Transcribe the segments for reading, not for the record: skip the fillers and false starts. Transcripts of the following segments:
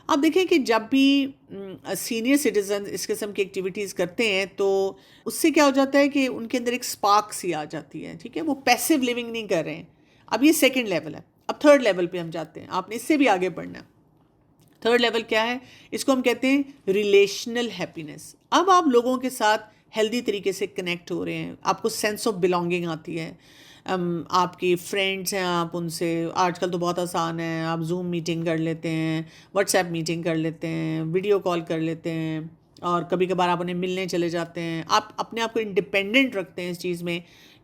آپ دیکھیں کہ جب بھی سینئر سٹیزن اس قسم کی ایکٹیویٹیز کرتے ہیں تو اس سے کیا ہو جاتا ہے کہ ان کے اندر ایک سپارک سی آ جاتی ہے، ٹھیک ہے، وہ پیسو لیونگ نہیں کر رہے ہیں. اب یہ سیکنڈ لیول ہے. اب تھرڈ لیول پہ ہم جاتے ہیں، آپ نے اس سے بھی آگے بڑھنا ہے. تھرڈ لیول کیا ہے؟ اس کو ہم کہتے ہیں ریلیشنل ہیپینس. اب آپ لوگوں کے ساتھ ہیلدی طریقے سے کنیکٹ ہو رہے ہیں، آپ کو سینس آف بلانگنگ آتی ہے. آپ کی فرینڈس ہیں، آپ ان سے آج کل تو بہت آسان ہے، آپ زوم میٹنگ کر لیتے ہیں، واٹس ایپ میٹنگ کر لیتے ہیں، ویڈیو کال کر لیتے ہیں، اور کبھی کبھار آپ انہیں ملنے چلے جاتے ہیں. آپ اپنے آپ کو انڈیپینڈنٹ رکھتے ہیں اس چیز میں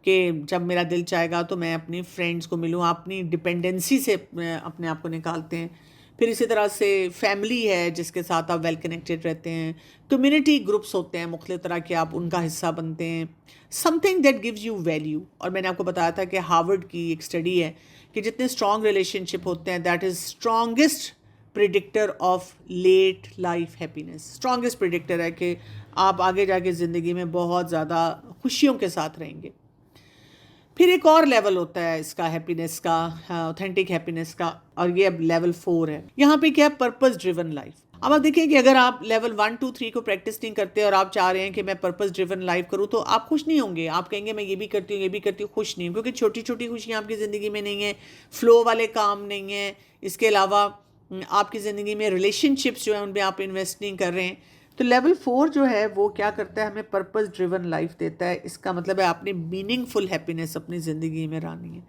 کہ جب میرا دل چاہے گا تو میں اپنی فرینڈس کو ملوں. آپ اپنی ڈپینڈنسی سے اپنے آپ کو نکالتے ہیں. پھر اسی طرح سے فیملی ہے جس کے ساتھ آپ ویل کنیکٹڈ رہتے ہیں. کمیونٹی گروپس ہوتے ہیں مختلف طرح کے، آپ ان کا حصہ بنتے ہیں. Some thing that gives you value. اور میں نے آپ کو بتایا تھا کہ ہارورڈ کی ایک اسٹڈی ہے کہ جتنے اسٹرانگ ریلیشن شپ ہوتے ہیں that is strongest predictor of late life happiness. Strongest predictor ہے کہ آپ آگے جا کے زندگی میں بہت زیادہ خوشیوں کے ساتھ رہیں گے. پھر ایک اور لیول ہوتا ہے اس کا ہیپینس کا، اوتھینٹک ہیپینس کا، اور یہ اب لیول 4 ہے. یہاں پہ کیا ہے؟ Purpose driven life. اب آپ دیکھیں کہ اگر آپ لیول 1 2 3 کو پریکٹس نہیں کرتے اور آپ چاہ رہے ہیں کہ میں پرپز ڈریون لائف کروں تو آپ خوش نہیں ہوں گے. آپ کہیں گے میں یہ بھی کرتی ہوں یہ بھی کرتی ہوں، خوش نہیں ہوں، کیونکہ چھوٹی چھوٹی خوشیاں آپ کی زندگی میں نہیں ہیں، فلو والے کام نہیں ہیں. اس کے علاوہ آپ کی زندگی میں ریلیشن شپس جو ہیں ان پہ آپ انویسٹ نہیں کر رہے ہیں. تو لیول 4 جو ہے وہ کیا کرتا ہے؟ ہمیں پرپز ڈریون لائف دیتا ہے. اس کا مطلب ہے آپ نے میننگ فل ہیپینس اپنی زندگی میں رانی ہے.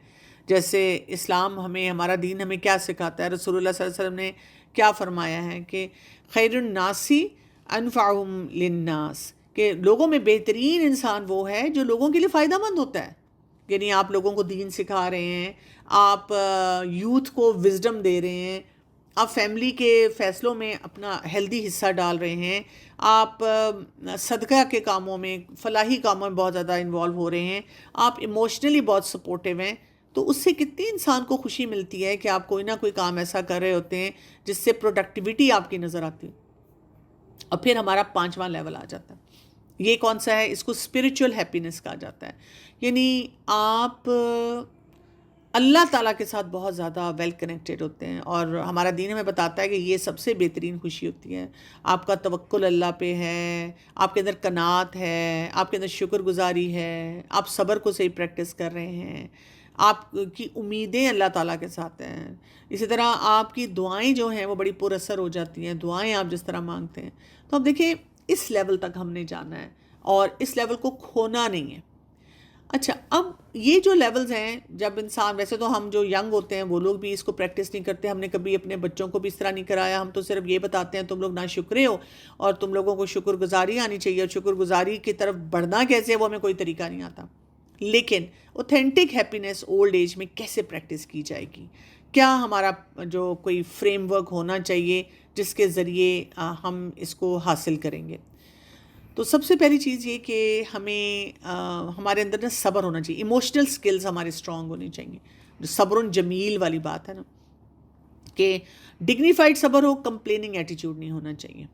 جیسے اسلام ہمیں، ہمارا دین ہمیں کیا سکھاتا ہے؟ رسول اللہ صلی اللہ علیہ وسلم نے کیا فرمایا ہے کہ خیر الناسی انفعہم للناس، کہ لوگوں میں بہترین انسان وہ ہے جو لوگوں کے لیے فائدہ مند ہوتا ہے. یعنی آپ لوگوں کو دین سکھا رہے ہیں، آپ یوتھ کو وزڈم دے رہے ہیں، آپ فیملی کے فیصلوں میں اپنا ہیلدی حصہ ڈال رہے ہیں، آپ صدقہ کے کاموں میں، فلاحی کاموں میں بہت زیادہ انوالو ہو رہے ہیں، آپ ایموشنلی بہت سپورٹیو ہیں. تو اس سے کتنی انسان کو خوشی ملتی ہے کہ آپ کوئی نہ کوئی کام ایسا کر رہے ہوتے ہیں جس سے پروڈکٹیوٹی آپ کی نظر آتی ہے. اور پھر ہمارا 5واں لیول آ جاتا ہے. یہ کون سا ہے؟ اس کو اسپریچول ہیپینس کہا جاتا ہے. یعنی آپ اللہ تعالیٰ کے ساتھ بہت زیادہ ویل کنیکٹڈ ہوتے ہیں، اور ہمارا دین ہمیں بتاتا ہے کہ یہ سب سے بہترین خوشی ہوتی ہے. آپ کا توکل اللہ پہ ہے، آپ کے اندر قناعت ہے، آپ کے اندر شکر گزاری ہے، آپ صبر کو صحیح پریکٹس کر رہے ہیں، آپ کی امیدیں اللہ تعالیٰ کے ساتھ ہیں. اسی طرح آپ کی دعائیں جو ہیں وہ بڑی پر اثر ہو جاتی ہیں، دعائیں آپ جس طرح مانگتے ہیں. تو اب دیکھیں اس لیول تک ہم نے جانا ہے اور اس لیول کو کھونا نہیں ہے. اچھا، اب یہ جو لیولز ہیں، جب انسان، ویسے تو ہم جو ینگ ہوتے ہیں وہ لوگ بھی اس کو پریکٹس نہیں کرتے، ہم نے کبھی اپنے بچوں کو بھی اس طرح نہیں کرایا. ہم تو صرف یہ بتاتے ہیں تم لوگ ناشکرے ہو اور تم لوگوں کو شکر گزاری آنی چاہیے، اور شکر گزاری کی طرف بڑھنا کیسے ہے وہ ہمیں کوئی طریقہ نہیں آتا. لیکن اوتھینٹک ہیپینس اولڈ ایج میں کیسے پریکٹس کی جائے گی؟ کیا ہمارا جو کوئی فریم ورک ہونا چاہیے جس کے ذریعے ہم اس کو حاصل کریں گے؟ تو سب سے پہلی چیز یہ کہ ہمیں ہمارے اندر نا صبر ہونا چاہیے. ایموشنل سکلز ہمارے اسٹرانگ ہونی چاہیے. جو صبر جمیل والی بات ہے نا، کہ ڈگنیفائڈ صبر ہو، کمپلیننگ ایٹیٹیوڈ نہیں ہونا چاہیے.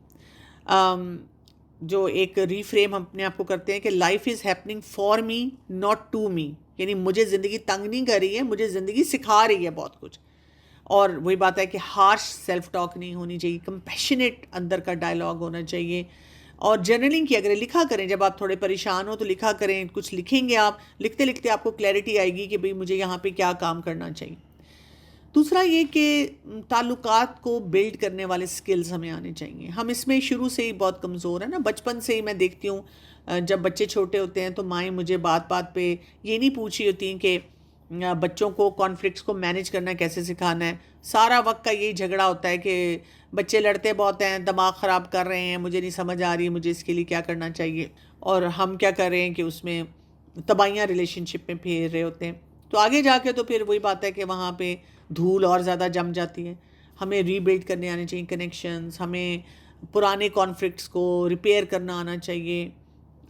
جو ایک ری فریم ہم اپنے آپ کو کرتے ہیں کہ life is happening for me not to me. یعنی مجھے زندگی تنگ نہیں کر رہی ہے، مجھے زندگی سکھا رہی ہے بہت کچھ. اور وہی بات ہے کہ ہارش سیلف ٹاک نہیں ہونی چاہیے، کمپیشنیٹ اندر کا ڈائلاگ ہونا چاہیے. اور جرنلنگ کی اگر لکھا کریں، جب آپ تھوڑے پریشان ہو تو لکھا کریں. کچھ لکھیں گے آپ، لکھتے لکھتے آپ کو کلیئرٹی آئے گی کہ بھئی مجھے یہاں پہ کیا کام کرنا چاہیے. دوسرا یہ کہ تعلقات کو بلڈ کرنے والے سکلز ہمیں آنے چاہیے. ہم اس میں شروع سے ہی بہت کمزور ہیں نا. بچپن سے ہی میں دیکھتی ہوں جب بچے چھوٹے ہوتے ہیں تو مائیں مجھے بات بات پہ یہ نہیں پوچھ رہی ہوتی ہیں کہ بچوں کو کانفلکٹس کو مینج کرنا کیسے سکھانا ہے. سارا وقت کا یہی جھگڑا ہوتا ہے کہ بچے لڑتے بہت ہیں، دماغ خراب کر رہے ہیں، مجھے نہیں سمجھ آ رہی مجھے اس کے لیے کیا کرنا چاہیے. اور ہم کیا کر رہے ہیں کہ اس میں تباہیاں ریلیشن شپ میں پھیر رہے ہوتے ہیں. تو آگے جا کے تو پھر وہی بات ہے کہ وہاں پہ دھول اور زیادہ جم جاتی ہے. ہمیں ری بلڈ کرنے آنے چاہیے کنیکشنز، ہمیں پرانے کانفلکٹس کو ریپیئر کرنا آنا چاہیے،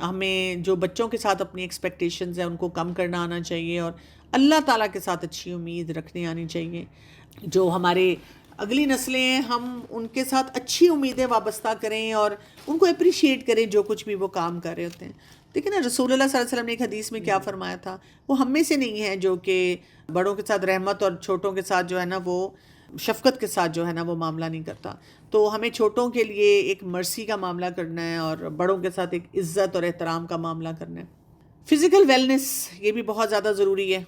ہمیں جو بچوں کے ساتھ اپنی ایکسپیکٹیشنز ہیں ان کو کم کرنا آنا چاہیے، اور اللہ تعالیٰ کے ساتھ اچھی امید رکھنی آنی چاہیے. جو ہمارے اگلی نسلیں ہیں ہم ان کے ساتھ اچھی امیدیں وابستہ کریں اور ان کو اپریشیٹ کریں جو کچھ بھی وہ کام کر رہے ہوتے ہیں. دیکھیں نا، رسول اللہ صلی اللہ علیہ وسلم نے ایک حدیث میں کیا فرمایا تھا؟ وہ ہم میں سے نہیں ہے جو کہ بڑوں کے ساتھ رحمت اور چھوٹوں کے ساتھ جو ہے نا وہ شفقت کے ساتھ جو ہے نا وہ معاملہ نہیں کرتا. تو ہمیں چھوٹوں کے لیے ایک مرسی کا معاملہ کرنا ہے اور بڑوں کے ساتھ ایک عزت اور احترام کا معاملہ کرنا ہے. فزیکل ویلنس یہ بھی بہت زیادہ ضروری ہے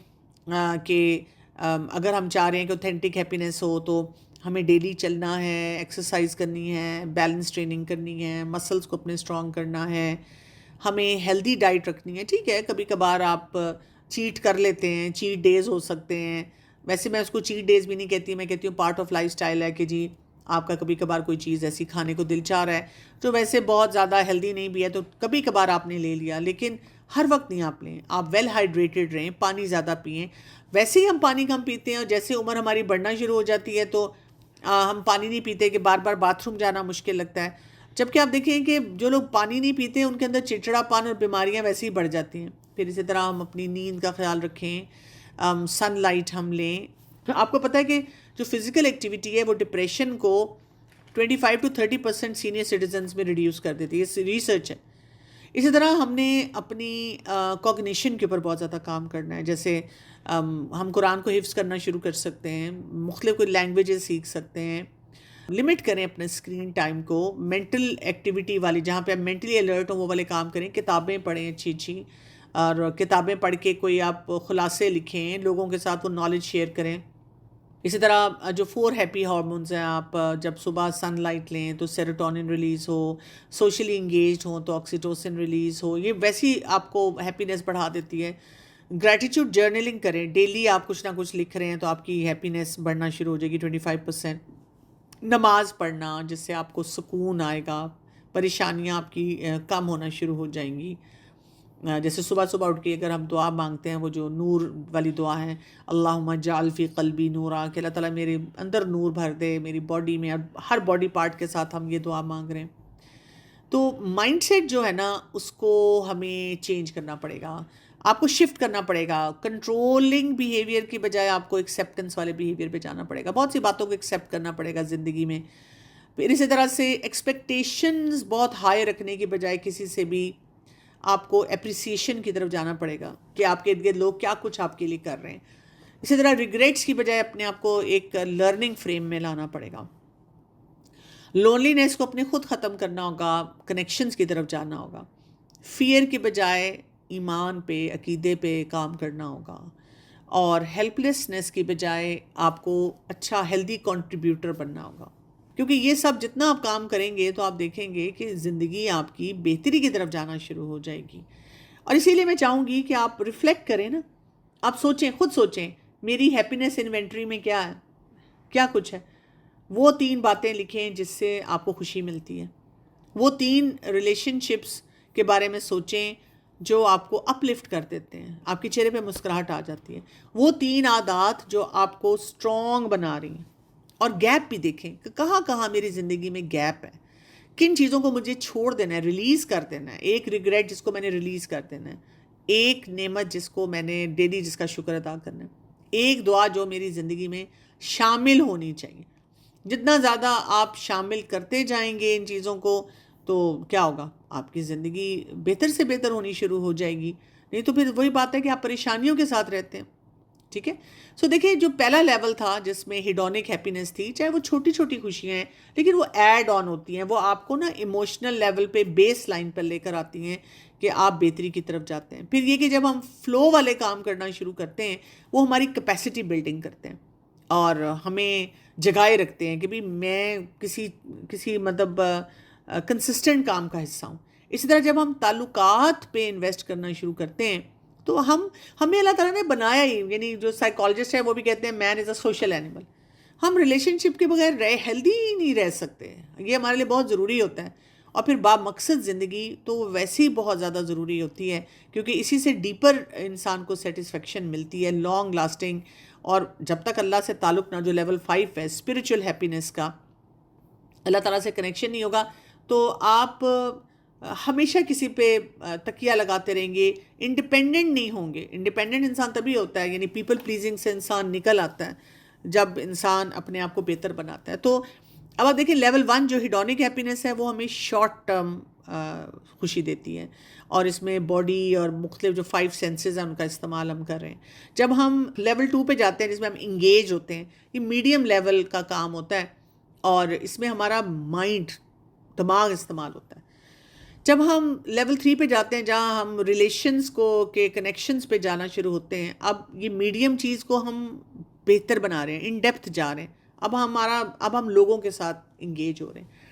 کہ اگر ہم چاہ رہے ہیں کہ اوتھینٹک ہیپینس ہو تو ہمیں ڈیلی چلنا ہے، ایکسرسائز کرنی ہے، بیلنس ٹریننگ کرنی ہے، مسلس کو اپنے اسٹرانگ کرنا ہے، ہمیں ہیلدی ڈائٹ رکھنی ہے. ٹھیک ہے کبھی کبھار آپ چیٹ کر لیتے ہیں، چیٹ ڈیز ہو سکتے ہیں. ویسے میں اس کو چیٹ ڈیز بھی نہیں کہتی، میں کہتی ہوں پارٹ آف لائف سٹائل ہے کہ جی آپ کا کبھی کبھار کوئی چیز ایسی کھانے کو دل چاہ رہا ہے جو ویسے بہت زیادہ ہیلدی نہیں بھی ہے تو کبھی کبھار آپ نے لے لیا، لیکن ہر وقت نہیں آپ لیں. آپ ویل ہائیڈریٹڈ رہیں، پانی زیادہ پئیں. ویسے ہی ہم پانی کم پیتے ہیں اور جیسے عمر ہماری بڑھنا شروع ہو جاتی ہے تو ہم پانی نہیں پیتے کہ بار بار باتھ روم جانا مشکل لگتا ہے. جبکہ آپ دیکھیں کہ جو لوگ پانی نہیں پیتے ان کے اندر چڑچڑا پان اور بیماریاں ویسے ہی بڑھ جاتی ہیں. پھر اسی طرح ہم اپنی نیند کا خیال رکھیں، سن لائٹ ہم لیں. آپ کو پتہ ہے کہ جو فزیکل ایکٹیویٹی ہے وہ ڈپریشن کو 25 to 30% سینئر سٹیزنز میں ریڈیوس کر دیتی ہے، یہ ریسرچ ہے. اسی طرح ہم نے اپنی کوگنیشن کے اوپر بہت زیادہ کام کرنا ہے. جیسے ہم قرآن کو حفظ کرنا شروع کر سکتے ہیں، مختلف کوئی لینگویجز سیکھ سکتے ہیں. لمٹ کریں اپنے اسکرین ٹائم کو، مینٹل ایکٹیویٹی والی جہاں پہ آپ مینٹلی الرٹ ہوں وہ والے کام کریں. کتابیں پڑھیں اچھی اچھی، اور کتابیں پڑھ کے کوئی آپ خلاصے لکھیں، لوگوں کے ساتھ وہ نالج شیئر کریں. اسی طرح جو 4 ہیپی ہارمونز ہیں، آپ جب صبح سن لائٹ لیں تو سیروٹونن ریلیز ہو، سوشلی انگیجڈ ہوں تو آکسیٹوسن ریلیز ہو، یہ ویسی آپ کو ہیپینس بڑھا دیتی ہے. گریٹیٹیوڈ جرنلنگ کریں، ڈیلی آپ کچھ نہ کچھ لکھ رہے ہیں تو آپ کی ہیپینس بڑھنا شروع ہو جائے گی 25%. نماز پڑھنا جس سے آپ کو سکون آئے گا، پریشانیاں آپ کی کم ہونا شروع ہو جائیں گی. جیسے صبح صبح اٹھ کے اگر ہم دعا مانگتے ہیں، وہ جو نور والی دعا ہے، اللہم اجعل فی قلبی نورا، کہ اللہ تعالیٰ میرے اندر نور بھر دے، میری باڈی میں، ہر باڈی پارٹ کے ساتھ ہم یہ دعا مانگ رہے ہیں. تو مائنڈ سیٹ جو ہے نا اس کو ہمیں چینج کرنا پڑے گا، آپ کو شفٹ کرنا پڑے گا. کنٹرولنگ بیہیویئر کی بجائے آپ کو ایکسیپٹنس والے بیہیویئر پہ جانا پڑے گا. بہت سی باتوں کو ایکسیپٹ کرنا پڑے گا زندگی میں. پھر اسی طرح سے ایکسپیکٹیشنز بہت ہائی رکھنے کی بجائے کسی سے بھی آپ کو اپریسیشن کی طرف جانا پڑے گا کہ آپ کے ارد گرد لوگ کیا کچھ آپ کے لیے کر رہے ہیں. اسی طرح ریگریٹس کی بجائے اپنے آپ کو ایک لرننگ فریم میں لانا پڑے گا. لونلینس کو اپنے خود ختم کرنا ہوگا، کنیکشنز کی طرف جانا ہوگا. فیئر کی بجائے ایمان پہ، عقیدے پہ کام کرنا ہوگا. اور ہیلپلیسنس کی بجائے آپ کو اچھا ہیلدی کنٹریبیوٹر بننا ہوگا. کیونکہ یہ سب جتنا آپ کام کریں گے تو آپ دیکھیں گے کہ زندگی آپ کی بہتری کی طرف جانا شروع ہو جائے گی. اور اسی لیے میں چاہوں گی کہ آپ ریفلیکٹ کریں نا، آپ سوچیں، خود سوچیں میری ہیپینس انوینٹری میں کیا ہے، کیا کچھ ہے. وہ 3 باتیں لکھیں جس سے آپ کو خوشی ملتی ہے. وہ 3 ریلیشن شپس کے بارے میں سوچیں جو آپ کو اپ لفٹ کر دیتے ہیں، آپ کے چہرے پہ مسکراہٹ آ جاتی ہے. وہ 3 عادات جو آپ کو اسٹرانگ بنا رہی ہیں. اور گیپ بھی دیکھیں کہ کہاں کہاں میری زندگی میں گیپ ہے، کن چیزوں کو مجھے چھوڑ دینا ہے، ریلیز کر دینا ہے. ایک ریگریٹ جس کو میں نے ریلیز کر دینا ہے، ایک نعمت جس کو میں نے ڈیلی جس کا شکر ادا کرنا ہے، ایک دعا جو میری زندگی میں شامل ہونی چاہیے. جتنا زیادہ آپ شامل کرتے جائیں گے ان چیزوں کو تو کیا ہوگا، آپ کی زندگی بہتر سے بہتر ہونی شروع ہو جائے گی. نہیں تو پھر وہی بات ہے کہ آپ پریشانیوں کے ساتھ رہتے ہیں. ٹھیک ہے. سو دیکھیں جو پہلا لیول تھا جس میں ہیڈونک ہیپینس تھی، چاہے وہ چھوٹی چھوٹی خوشیاں ہیں لیکن وہ ایڈ آن ہوتی ہیں، وہ آپ کو نا ایموشنل لیول پہ بیس لائن پر لے کر آتی ہیں کہ آپ بہتری کی طرف جاتے ہیں. پھر یہ کہ جب ہم فلو والے کام کرنا شروع کرتے ہیں وہ ہماری کیپیسٹی بلڈنگ کرتے ہیں اور ہمیں جگائے رکھتے ہیں کہ بھی میں کسی مطلب کنسسٹنٹ کام کا حصہ ہوں. اسی طرح جب ہم تعلقات پہ انویسٹ کرنا شروع کرتے ہیں تو ہمیں اللہ تعالیٰ نے بنایا ہی، یعنی جو سائیکالوجسٹ ہے وہ بھی کہتے ہیں مین از اے سوشل اینیمل. ہم ریلیشن شپ کے بغیر ہیلدی ہی نہیں رہ سکتے، یہ ہمارے لیے بہت ضروری ہوتا ہے. اور پھر با مقصد زندگی تو ویسے ہی بہت زیادہ ضروری ہوتی ہے کیونکہ اسی سے ڈیپر انسان کو سیٹسفیکشن ملتی ہے، لانگ لاسٹنگ. اور جب تک اللہ سے تعلق نہ، جو لیول 5 ہے اسپریچول ہیپینس کا، اللہ تعالیٰ سے کنیکشن نہیں ہوگا تو آپ ہمیشہ کسی پہ تکیہ لگاتے رہیں گے، انڈیپینڈنٹ نہیں ہوں گے. انڈیپینڈنٹ انسان تبھی ہوتا ہے، یعنی پیپل پلیزنگ سے انسان نکل آتا ہے جب انسان اپنے آپ کو بہتر بناتا ہے. تو اب آپ دیکھیں لیول 1 جو ہیڈونک ہیپینس ہے وہ ہمیں شارٹ ٹرم خوشی دیتی ہیں، اور اس میں باڈی اور مختلف جو 5 سینسز ہیں ان کا استعمال ہم کر رہے ہیں. جب ہم لیول 2 پہ جاتے ہیں جس میں ہم انگیج ہوتے ہیں، یہ میڈیم لیول کا کام ہوتا ہے، اور اس میں ہمارا مائنڈ، دماغ استعمال ہوتا ہے. جب ہم لیول 3 پہ جاتے ہیں جہاں ہم ریلیشنز کو کے کنیکشنز پہ جانا شروع ہوتے ہیں، اب یہ میڈیم چیز کو ہم بہتر بنا رہے ہیں، ان ڈیپتھ جا رہے ہیں. اب ہم لوگوں کے ساتھ انگیج ہو رہے ہیں.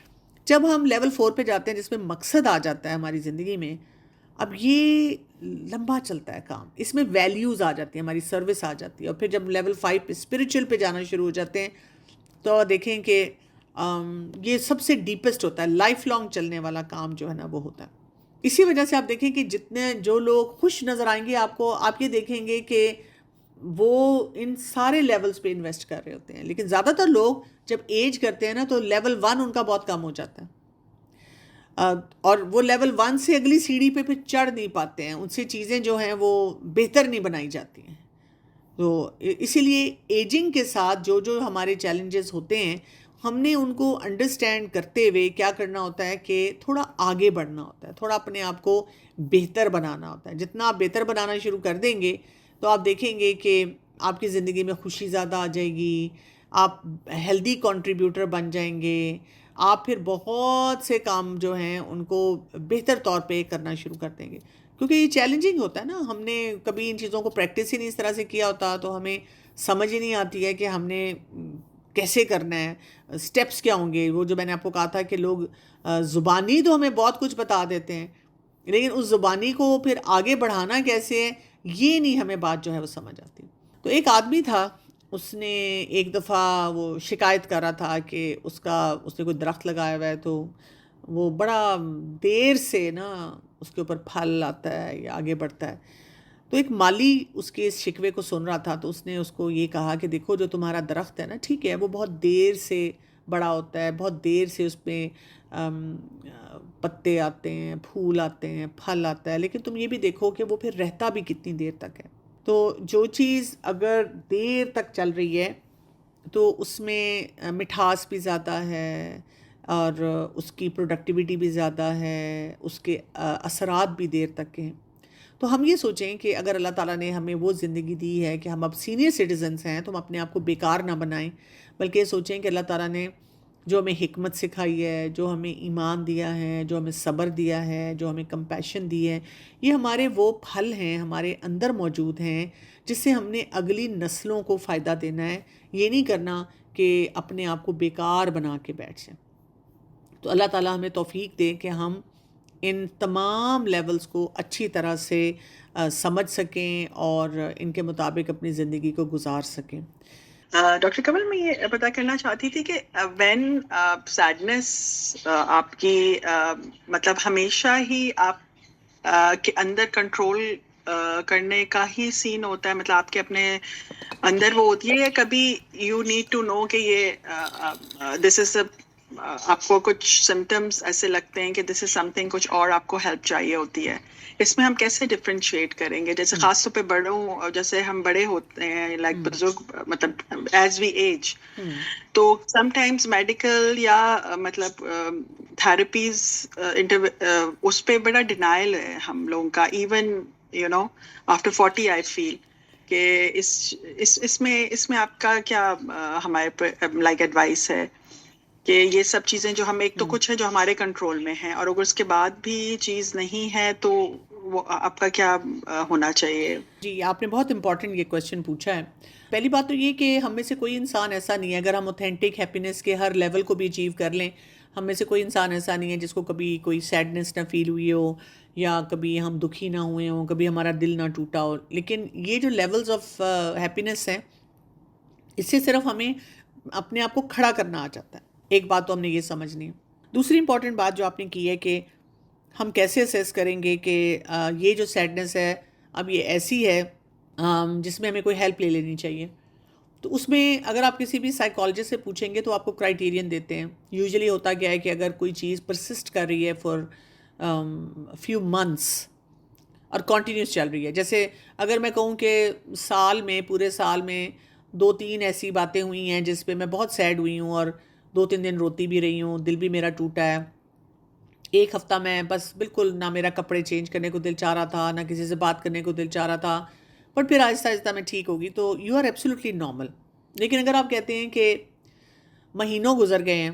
جب ہم لیول 4 پہ جاتے ہیں جس میں مقصد آ جاتا ہے ہماری زندگی میں، اب یہ لمبا چلتا ہے کام، اس میں ویلیوز آ جاتی ہیں، ہماری سروس آ جاتی ہے. اور پھر جب لیول 5 پہ اسپریچول پہ جانا شروع ہو جاتے ہیں تو دیکھیں کہ یہ سب سے ڈیپسٹ ہوتا ہے، لائف لانگ چلنے والا کام جو ہے نا وہ ہوتا ہے. اسی وجہ سے آپ دیکھیں کہ جتنے جو لوگ خوش نظر آئیں گے آپ کو، آپ یہ دیکھیں گے کہ وہ ان سارے لیولز پہ انویسٹ کر رہے ہوتے ہیں. لیکن زیادہ تر لوگ جب ایج کرتے ہیں نا تو لیول 1 ان کا بہت کم ہو جاتا ہے، اور وہ لیول 1 سے اگلی سیڑھی پہ پھر چڑھ نہیں پاتے ہیں، ان سے چیزیں جو ہیں وہ بہتر نہیں بنائی جاتی ہیں. تو اسی لیے ایجنگ کے ساتھ جو جو ہمارے چیلنجز ہوتے ہیں، ہم نے ان کو انڈرسٹینڈ کرتے ہوئے کیا کرنا ہوتا ہے کہ تھوڑا آگے بڑھنا ہوتا ہے، تھوڑا اپنے آپ کو بہتر بنانا ہوتا ہے. جتنا آپ بہتر بنانا شروع کر دیں گے تو آپ دیکھیں گے کہ آپ کی زندگی میں خوشی زیادہ آ جائے گی، آپ ہیلدی کنٹریبیوٹر بن جائیں گے، آپ پھر بہت سے کام جو ہیں ان کو بہتر طور پہ کرنا شروع کر دیں گے. کیونکہ یہ چیلنجنگ ہوتا ہے نا، ہم نے کبھی ان چیزوں کو پریکٹس ہی نہیں اس طرح سے کیا ہوتا، تو ہمیں سمجھ ہی نہیں آتی ہے کہ ہم نے کیسے کرنا ہے، سٹیپس کیا ہوں گے. وہ جو میں نے آپ کو کہا تھا کہ لوگ زبانی تو ہمیں بہت کچھ بتا دیتے ہیں، لیکن اس زبانی کو پھر آگے بڑھانا کیسے ہے یہ نہیں ہمیں بات جو ہے وہ سمجھ آتی. تو ایک آدمی تھا، اس نے ایک دفعہ وہ شکایت کر رہا تھا کہ اس نے کوئی درخت لگایا ہوا ہے تو وہ بڑا دیر سے نا اس کے اوپر پھل آتا ہے یا آگے بڑھتا ہے. تو ایک مالی اس کے اس شکوے کو سن رہا تھا، تو اس نے اس کو یہ کہا کہ دیکھو جو تمہارا درخت ہے نا، ٹھیک ہے وہ بہت دیر سے بڑا ہوتا ہے، بہت دیر سے اس پہ پتے آتے ہیں، پھول آتے ہیں، پھل آتا ہے، لیکن تم یہ بھی دیکھو کہ وہ پھر رہتا بھی کتنی دیر تک ہے. تو جو چیز اگر دیر تک چل رہی ہے تو اس میں مٹھاس بھی زیادہ ہے، اور اس کی پروڈکٹیوٹی بھی زیادہ ہے، اس کے اثرات بھی دیر تک کے ہیں. تو ہم یہ سوچیں کہ اگر اللہ تعالیٰ نے ہمیں وہ زندگی دی ہے کہ ہم اب سینئر سٹیزنز ہیں، تو ہم اپنے آپ کو بیکار نہ بنائیں، بلکہ یہ سوچیں کہ اللہ تعالیٰ نے جو ہمیں حکمت سکھائی ہے، جو ہمیں ایمان دیا ہے، جو ہمیں صبر دیا ہے، جو ہمیں کمپیشن دی ہے، یہ ہمارے وہ پھل ہیں ہمارے اندر موجود ہیں جس سے ہم نے اگلی نسلوں کو فائدہ دینا ہے. یہ نہیں کرنا کہ اپنے آپ کو بیکار بنا کے بیٹھ جائیں. تو اللہ تعالیٰ ہمیں توفیق دے کہ ہم ان تمام لیولز کو اچھی طرح سے سمجھ سکیں اور ان کے مطابق اپنی زندگی کو گزار سکیں. ڈاکٹر کمل، میں یہ پتا کرنا چاہتی تھی کہ وین سیڈنس آپ کی مطلب ہمیشہ ہی آپ کے اندر کنٹرول کرنے کا ہی سین ہوتا ہے، مطلب آپ کے اپنے اندر وہ ہوتی ہے، یا کبھی یو نیڈ ٹو نو کہ یہ دس از آپ کو کچھ سمٹمس ایسے لگتے ہیں کہ دس از سم تھنگ، کچھ اور آپ کو ہیلپ چاہیے ہوتی ہے؟ اس میں ہم کیسے ڈفرینشیٹ کریں گے؟ جیسے خاص طور پہ بڑوں، جیسے ہم بڑے ہوتے ہیں لائک بزرگ، مطلب ایز وی ایج، تو سم ٹائمز میڈیکل یا مطلب تھراپیز اس پہ بڑا ڈینائل ہے ہم لوگوں کا، ایون یو نو آفٹر 40 آئی فیل کہ اس میں آپ کا کیا ہمارے لائک ایڈوائس ہے کہ یہ سب چیزیں جو ہم ایک تو کچھ ہے جو ہمارے کنٹرول میں ہیں، اور اگر اس کے بعد بھی چیز نہیں ہے تو وہ آپ کا کیا ہونا چاہیے؟ جی، آپ نے بہت امپورٹنٹ یہ کویشچن پوچھا ہے. پہلی بات تو یہ کہ ہم میں سے کوئی انسان ایسا نہیں ہے، اگر ہم اوتھینٹک ہیپینس کے ہر لیول کو بھی اچیو کر لیں، ہم میں سے کوئی انسان ایسا نہیں ہے جس کو کبھی کوئی سیڈنس نہ فیل ہوئی ہو، یا کبھی ہم دکھی نہ ہوئے ہوں، کبھی ہمارا دل نہ ٹوٹا ہو. لیکن یہ جو لیولز آف ہیپینس ہیں، اس سے صرف ہمیں اپنے آپ کو کھڑا کرنا آ جاتا ہے. ایک بات تو ہم نے یہ سمجھنی ہے. دوسری امپورٹنٹ بات جو آپ نے کی ہے کہ ہم کیسے اسیس کریں گے کہ یہ جو سیڈنس ہے اب یہ ایسی ہے جس میں ہمیں کوئی ہیلپ لے لینی چاہیے. تو اس میں اگر آپ کسی بھی سائیکالوجسٹ سے پوچھیں گے تو آپ کو کرائیٹیرین دیتے ہیں. یوزلی ہوتا کیا ہے کہ اگر کوئی چیز پرسسٹ کر رہی ہے فار فیو منتھس اور کنٹینیوس چل رہی ہے، جیسے اگر میں کہوں کہ پورے سال میں 2-3 ایسی باتیں ہوئی ہیں جس پہ میں بہت سیڈ ہوئی ہوں اور 2-3 دن روتی بھی رہی ہوں، دل بھی میرا ٹوٹا ہے، ایک ہفتہ میں بس بالکل نہ میرا کپڑے چینج کرنے کو دل چاہ رہا تھا، نہ کسی سے بات کرنے کو دل چاہ رہا تھا، بٹ پھر آہستہ آہستہ میں ٹھیک ہوگی. تو یو آر ایبسلیوٹلی نارمل. لیکن اگر آپ کہتے ہیں کہ مہینوں گزر گئے ہیں،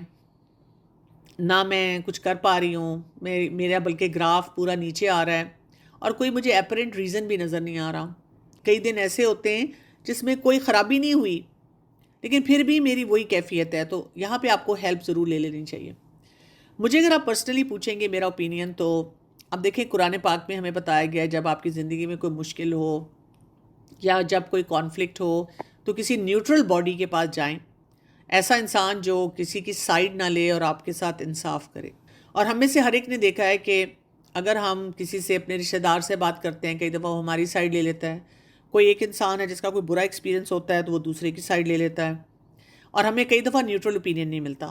نہ میں کچھ کر پا رہی ہوں، میرا بلکہ گراف پورا نیچے آ رہا ہے اور کوئی مجھے اپیرنٹ ریزن بھی نظر نہیں آ رہا. کئی دن ایسے ہوتے ہیں جس میں کوئی خرابی نہیں ہوئی لیکن پھر بھی میری وہی کیفیت ہے، تو یہاں پہ آپ کو ہیلپ ضرور لے لینی چاہیے. مجھے اگر آپ پرسنلی پوچھیں گے میرا اوپینین، تو اب دیکھیں قرآن پاک میں ہمیں بتایا گیا ہے جب آپ کی زندگی میں کوئی مشکل ہو یا جب کوئی کانفلکٹ ہو تو کسی نیوٹرل باڈی کے پاس جائیں، ایسا انسان جو کسی کی سائیڈ نہ لے اور آپ کے ساتھ انصاف کرے. اور ہم میں سے ہر ایک نے دیکھا ہے کہ اگر ہم کسی سے اپنے رشتہ دار سے بات کرتے ہیں، کئی دفعہ وہ ہماری سائیڈ لے لیتا ہے. کوئی ایک انسان ہے جس کا کوئی برا ایکسپیرینس ہوتا ہے تو وہ دوسرے کی سائیڈ لے لیتا ہے، اور ہمیں کئی دفعہ نیوٹرل اوپینین نہیں ملتا.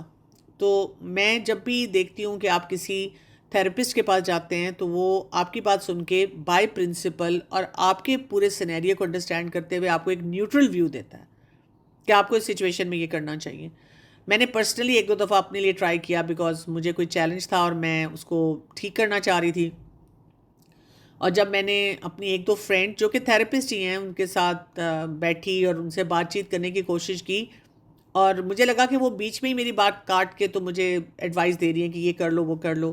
تو میں جب بھی دیکھتی ہوں کہ آپ کسی تھراپسٹ کے پاس جاتے ہیں تو وہ آپ کی بات سن کے بائی پرنسپل اور آپ کے پورے سینیریو کو انڈرسٹینڈ کرتے ہوئے آپ کو ایک نیوٹرل ویو دیتا ہے کہ آپ کو اس سچویشن میں یہ کرنا چاہیے. میں نے پرسنلی ایک دو دفعہ اپنے لیے ٹرائی کیا بیکاز مجھے کوئی چیلنج تھا اور میں اس کو ٹھیک کرنا چاہ رہی تھی. اور جب میں نے اپنی ایک دو فرینڈ جو کہ تھراپسٹ ہی ہیں ان کے ساتھ بیٹھی اور ان سے بات چیت کرنے کی کوشش کی، اور مجھے لگا کہ وہ بیچ میں ہی میری بات کاٹ کے تو مجھے ایڈوائس دے رہی ہیں کہ یہ کر لو وہ کر لو،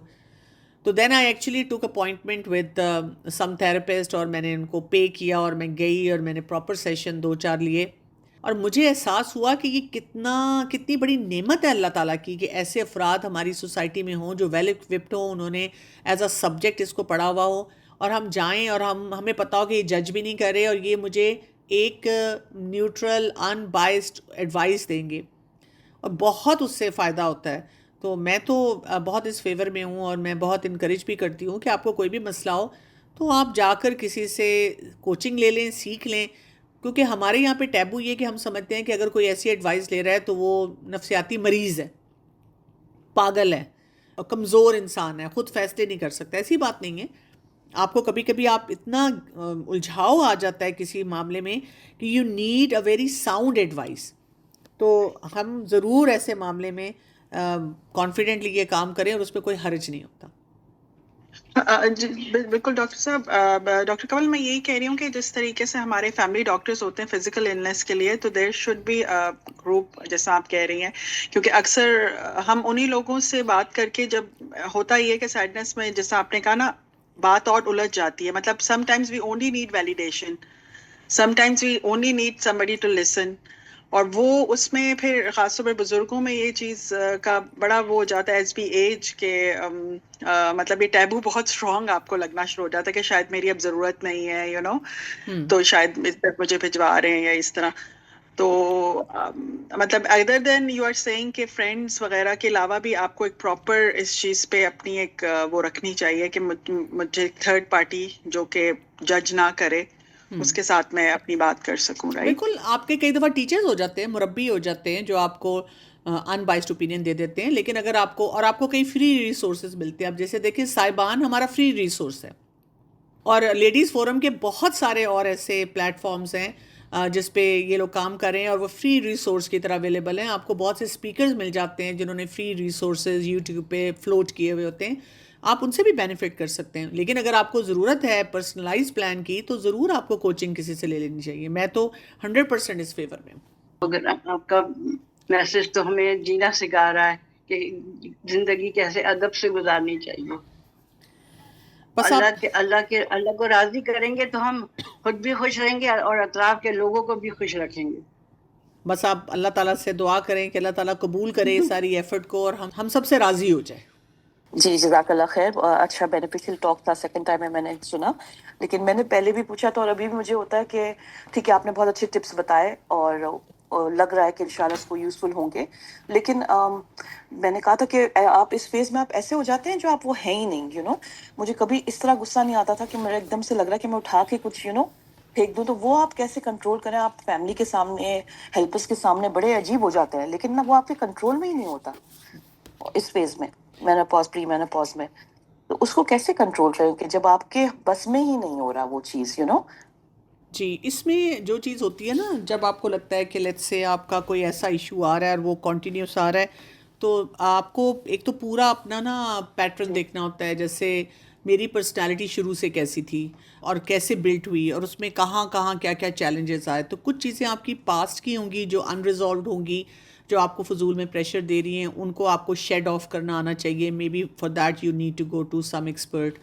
تو دین آئی ایکچولی ٹوک اپوائنٹمنٹ ود سم تھراپسٹ، اور میں نے ان کو پے کیا اور میں گئی اور میں نے پراپر سیشن 2-4 لیے. اور مجھے احساس ہوا کہ یہ کتنی بڑی نعمت ہے اللہ تعالیٰ کی کہ ایسے افراد ہماری سوسائٹی میں ہوں جو ویل اکوپڈ ہوں، انہوں نے ایز اے سبجیکٹ اس کو پڑھا ہوا ہو، اور ہم جائیں اور ہمیں پتہ ہو کہ یہ جج بھی نہیں کر رہے اور یہ مجھے ایک نیوٹرل ان بائسڈ ایڈوائس دیں گے، اور بہت اس سے فائدہ ہوتا ہے. تو میں تو بہت اس فیور میں ہوں اور میں بہت انکریج بھی کرتی ہوں کہ آپ کو کوئی بھی مسئلہ ہو تو آپ جا کر کسی سے کوچنگ لے لیں، سیکھ لیں. کیونکہ ہمارے یہاں پہ ٹیبو یہ کہ ہم سمجھتے ہیں کہ اگر کوئی ایسی ایڈوائس لے رہا ہے تو وہ نفسیاتی مریض ہے، پاگل ہے اور کمزور انسان ہے، خود فیصلے نہیں کر سکتا. ایسی بات نہیں ہے. آپ کو کبھی کبھی آپ اتنا الجھاؤ آ جاتا ہے کسی معاملے میں کہ you need a very sound advice. تو ہم ضرور ایسے معاملے میں کانفیڈنٹلی یہ کام کریں اور اس پہ کوئی حرج نہیں ہوتا. بالکل ڈاکٹر صاحب. ڈاکٹر کنول میں یہی کہہ رہی ہوں کہ جس طریقے سے ہمارے فیملی ڈاکٹرز ہوتے ہیں فزیکل النس کے لیے، تو دیر شوڈ بی گروپ جیسا آپ کہہ رہی ہیں، کیونکہ اکثر ہم انہی لوگوں سے بات کر کے، جب ہوتا یہ کہ سیڈنس میں جیسا آپ نے کہا نا بات اور الجھ جاتی ہے، مطلب sometimes we only need validation, sometimes we only need somebody to listen. اور وہ اس میں پھر خاص طور پہ بزرگوں میں یہ چیز کا بڑا وہ ہو جاتا ہے ایز بی ایج کے مطلب یہ ٹیبو بہت اسٹرانگ آپ کو لگنا شروع ہو جاتا ہے کہ شاید میری اب ضرورت نہیں ہے، یو نو، تو شاید مجھے بھجوا رہے ہیں یا اس طرح. تو مطلب other than you are seeing کہ فرینڈس وغیرہ کے علاوہ بھی آپ کو ایک پراپر اس چیز پہ اپنی ایک وہ رکھنی چاہیے کہ مجھے تھرڈ پارٹی جو کہ جج نہ کرے اس کے ساتھ میں اپنی بات کر سکوں. رائٹ؟ بالکل. آپ کے کئی دفعہ ٹیچرز ہو جاتے ہیں، مربی ہو جاتے ہیں جو آپ کو ان بائسڈ اوپینین دے دیتے ہیں، لیکن اگر آپ کو، اور آپ کو کئی فری ریسورسز ملتے ہیں. اب جیسے دیکھیں صاحبان ہمارا فری ریسورس ہے، اور لیڈیز فورم کے بہت سارے اور ایسے پلیٹ فارمز ہیں جس پہ یہ لوگ کام کر رہے ہیں اور وہ فری ریسورس کی طرح اویلیبل ہیں. آپ کو بہت سے اسپیکرز مل جاتے ہیں جنہوں نے فری ریسورسز یوٹیوب پہ فلوٹ کیے ہوئے ہوتے ہیں، آپ ان سے بھی بینیفٹ کر سکتے ہیں. لیکن اگر آپ کو ضرورت ہے پرسنلائز پلان کی تو ضرور آپ کو کوچنگ کسی سے لے لینی چاہیے. میں تو 100% اس فیور میں ہوں. اگر آپ کا میسج تو ہمیں جینا سکھا رہا ہے کہ زندگی کیسے ادب سے گزارنی چاہیے. بس آپ اللہ کو راضی کریں گے تو ہم خود بھی خوش رہیں گے اور اطراف کے لوگوں کو بھی خوش رکھیں گے. بس آپ اللہ تعالیٰ سے دعا کریں کہ اللہ تعالیٰ قبول کرے ساری ایفرٹ کو اور ہم سب سے راضی ہو جائے. جی جزاک اللہ خیر. اچھا بینیفیشیل ٹاک تھا. سیکنڈ ٹائم میں نے سنا، لیکن میں نے پہلے بھی پوچھا تھا اور ابھی بھی مجھے ہوتا ہے کہ ٹھیک ہے آپ نے بہت اچھے ٹپس بتائے اور لگ رہا ہے کہ انشاءاللہ اس کو یوزفل ہوں گے. لیکن میں نے کہا تھا کہ آپ اس فیز میں آپ ایسے ہو جاتے ہیں جو آپ وہ ہیں ہی نہیں، یو نو. مجھے کبھی اس طرح غصہ نہیں آتا تھا کہ میرا ایک دم سے لگ رہا ہے کہ میں اٹھا کے کچھ پھینک دوں. تو وہ آپ کیسے کنٹرول کریں؟ آپ فیملی کے سامنے، ہیلپرس کے سامنے بڑے عجیب ہو جاتے ہیں، لیکن وہ آپ کے کنٹرول میں ہی نہیں ہوتا اس فیز میں، مینوپاز پری مینوپاز میں. تو اس کو کیسے کنٹرول کریں کہ جب آپ کے بس میں ہی نہیں ہو رہا وہ چیز، جی، اس میں جو چیز ہوتی ہے نا، جب آپ کو لگتا ہے کہ لیٹس سے آپ کا کوئی ایسا ایشو آ رہا ہے اور وہ کنٹینیوس آ رہا ہے، تو آپ کو ایک تو پورا اپنا نا پیٹرن دیکھنا ہوتا ہے، جیسے میری پرسنالٹی شروع سے کیسی تھی اور کیسے بلٹ ہوئی، اور اس میں کہاں کہاں کیا کیا چیلنجز آئے. تو کچھ چیزیں آپ کی پاسٹ کی ہوں گی جو انریزالوڈ ہوں گی، جو آپ کو فضول میں پریشر دے رہی ہیں، ان کو آپ کو شیڈ آف کرنا آنا چاہیے. Maybe for that you need to go to some expert.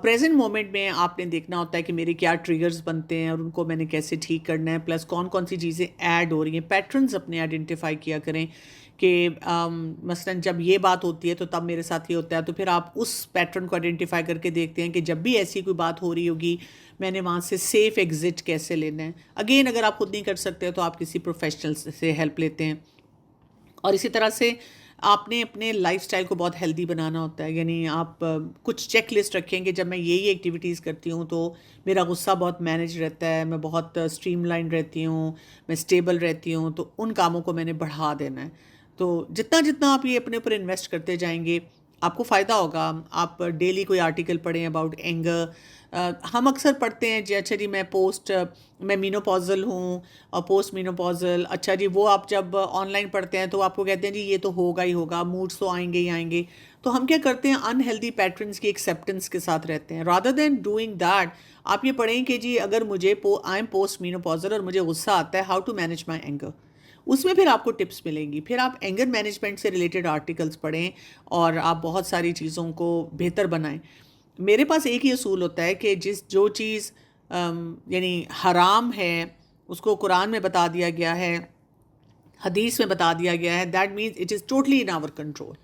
Present moment میں آپ نے دیکھنا ہوتا ہے کہ میرے کیا ٹریگرز بنتے ہیں اور ان کو میں نے کیسے ٹھیک کرنا ہے، پلس کون کون سی چیزیں ایڈ ہو رہی ہیں. پیٹرنز اپنے آئیڈینٹیفائی کیا کریں کہ مثلاً جب یہ بات ہوتی ہے تو تب میرے ساتھ یہ ہوتا ہے، تو پھر آپ اس پیٹرن کو آئیڈینٹیفائی کر کے دیکھتے ہیں کہ جب بھی ایسی کوئی بات ہو رہی ہوگی میں نے وہاں سے سیف ایگزٹ کیسے لینا ہے. اگین اگر آپ خود نہیں کر سکتے تو آپ کسی پروفیشنل سے ہیلپ لیتے ہیں. اور اسی طرح سے آپ نے اپنے لائف سٹائل کو بہت ہیلدی بنانا ہوتا ہے. یعنی آپ کچھ چیک لسٹ رکھیں کہ جب میں یہ ایکٹیویٹیز کرتی ہوں تو میرا غصہ بہت مینیج رہتا ہے، میں بہت اسٹریم لائن رہتی ہوں، میں اسٹیبل رہتی ہوں، تو ان کاموں کو میں نے بڑھا دینا ہے. تو جتنا جتنا آپ یہ اپنے اوپر انویسٹ کرتے جائیں گے آپ کو فائدہ ہوگا. آپ ڈیلی کوئی آرٹیکل پڑھیں اباؤٹ اینگر. ہم اکثر پڑھتے ہیں جی اچھا جی میں مینوپازل ہوں اور پوسٹ مینوپازل. اچھا جی وہ آپ جب آن لائن پڑھتے ہیں تو آپ کو کہتے ہیں جی یہ تو ہوگا ہی ہوگا، موڈس تو آئیں گے ہی آئیں گے. تو ہم کیا کرتے ہیں انہیلدی پیٹرنس کی ایکسیپٹنس کے ساتھ رہتے ہیں. رادر دین ڈوئنگ دیٹ آپ یہ پڑھیں کہ جی اگر مجھے آئی ایم پوسٹ مینوپازل اور مجھے غصہ آتا ہے، how to manage my anger. اس میں پھر آپ کو ٹپس ملیں گی. پھر آپ اینگر مینجمنٹ سے ریلیٹڈ آرٹیکلس پڑھیں اور آپ بہت ساری چیزوں کو بہتر بنائیں. میرے پاس ایک ہی اصول ہوتا ہے کہ جو چیز یعنی حرام ہے اس کو قرآن میں بتا دیا گیا ہے، حدیث میں بتا دیا گیا ہے، that means it is totally in our control.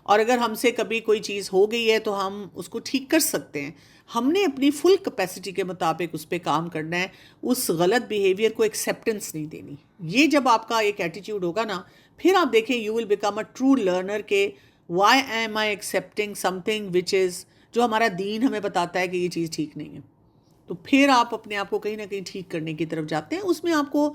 اور اگر ہم سے کبھی کوئی چیز ہو گئی ہے تو ہم اس کو ٹھیک کر سکتے ہیں. ہم نے اپنی فل کیپیسٹی کے مطابق اس پہ کام کرنا ہے، اس غلط بیہیویئر کو ایکسیپٹنس نہیں دینی. یہ جب آپ کا ایک ایٹیٹیوڈ ہوگا نا، پھر آپ دیکھیں you will become a true learner کہ why am I accepting something which is, جو ہمارا دین ہمیں بتاتا ہے کہ یہ چیز ٹھیک نہیں ہے. تو پھر آپ اپنے آپ کو کہیں نہ کہیں ٹھیک کرنے کی طرف جاتے ہیں. اس میں آپ کو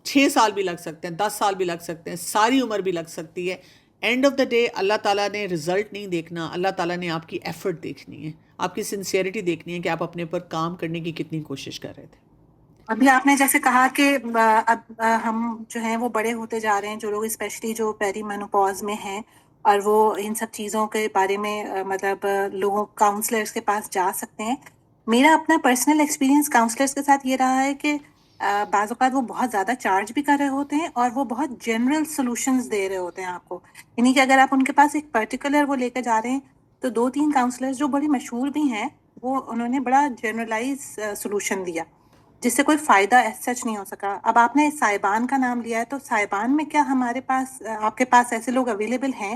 6 سال بھی لگ سکتے ہیں، 10 سال بھی لگ سکتے ہیں، ساری عمر بھی لگ سکتی ہے. اینڈ آف دا ڈے اللہ تعالیٰ نے رزلٹ نہیں دیکھنا، اللہ تعالیٰ نے آپ کی ایفرٹ دیکھنی ہے، آپ کی سنسیئرٹی دیکھنی ہے کہ آپ اپنے پر کام کرنے کی کتنی کوشش کر رہے تھے. ابھی آپ نے جیسے کہا کہ اب ہم جو ہیں وہ بڑے ہوتے جا رہے ہیں، جو لوگ اسپیشلی جو پیری مینوپاز میں ہیں اور وہ ان سب چیزوں کے بارے میں مطلب لوگوں کاؤنسلرس کے پاس جا سکتے ہیں. میرا اپنا پرسنل ایکسپیرینس کاؤنسلرس کے ساتھ یہ رہا ہے کہ بعض اوقات وہ بہت زیادہ چارج بھی کر رہے ہوتے ہیں اور وہ بہت جنرل سولوشنز دے رہے ہوتے ہیں آپ کو. یعنی کہ اگر آپ ان کے پاس ایک پرٹیکولر وہ لے کے جا رہے ہیں تو 2-3 کاؤنسلرز جو بڑے مشہور بھی ہیں وہ انہوں نے بڑا جنرلائز سولوشن دیا جس سے کوئی فائدہ سچ نہیں ہو سکا. اب آپ نے صاحبان کا نام لیا ہے، تو صاحبان میں کیا ہمارے پاس آپ کے پاس ایسے لوگ اویلیبل ہیں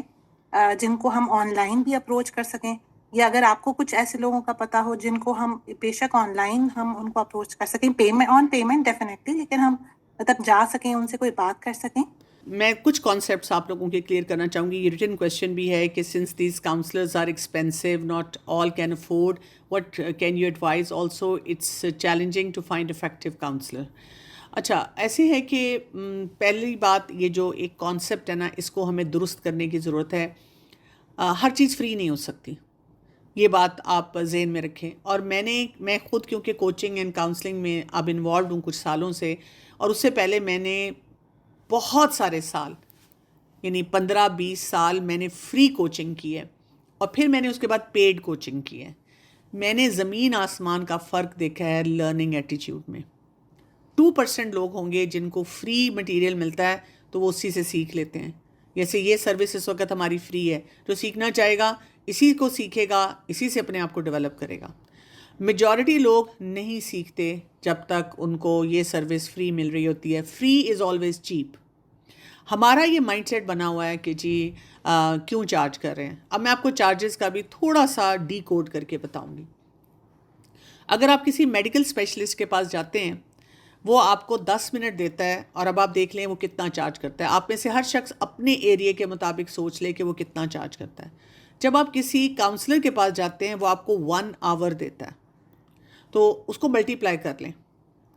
جن کو ہم آن لائن بھی اپروچ کر سکیں، یا اگر آپ کو کچھ ایسے لوگوں کا پتہ ہو جن کو ہم بے شک آن لائن ہم ان کو اپروچ کر سکیں، پیمنٹ ڈیفینیٹلی، لیکن ہم مطلب جا سکیں ان سے کوئی بات کر سکیں. میں کچھ کانسیپٹس آپ لوگوں کے کلیئر کرنا چاہوں گی. یہ ریٹن کویشچن بھی ہے کہ since these counsellors are expensive, not all can afford, what can you advise? Also it's challenging to find effective counsellor. اچھا ایسے ہے کہ پہلی بات یہ جو ایک کانسیپٹ ہے نا، اس کو ہمیں درست کرنے کی ضرورت ہے. ہر چیز فری نہیں ہو سکتی، یہ بات آپ ذہن میں رکھیں. اور میں خود کیونکہ کوچنگ اینڈ کاؤنسلنگ میں اب انوالوڈ ہوں کچھ سالوں سے، اور اس سے پہلے میں نے بہت سارے سال یعنی 15-20 سال میں نے فری کوچنگ کی ہے، اور پھر میں نے اس کے بعد پیڈ کوچنگ کی ہے. میں نے زمین آسمان کا فرق دیکھا ہے لرننگ ایٹیٹیوڈ میں. 2% لوگ ہوں گے جن کو فری مٹیریل ملتا ہے تو وہ اسی سے سیکھ لیتے ہیں. جیسے یہ سروس اس وقت ہماری فری ہے، جو سیکھنا چاہے گا اسی کو سیکھے گا، اسی سے اپنے آپ کو ڈیولپ کرے گا. میجورٹی لوگ نہیں سیکھتے جب تک ان کو یہ سروس فری مل رہی ہوتی ہے. Free is always cheap. ہمارا یہ مائنڈ سیٹ بنا ہوا ہے کہ جی کیوں چارج کر رہے ہیں. اب میں آپ کو چارجز کا بھی تھوڑا سا ڈی کوڈ کر کے بتاؤں گی. اگر آپ کسی میڈیکل اسپیشلسٹ کے پاس جاتے ہیں، وہ آپ کو 10 منٹ دیتا ہے، اور اب آپ دیکھ لیں وہ کتنا چارج کرتا ہے. آپ میں سے ہر شخص اپنے ایریے کے مطابق سوچ لے کہ وہ کتنا چارج کرتا ہے. جب آپ کسی کاؤنسلر کے پاس جاتے ہیں وہ آپ کو 1 آور دیتا ہے، تو اس کو ملٹیپلائی کر لیں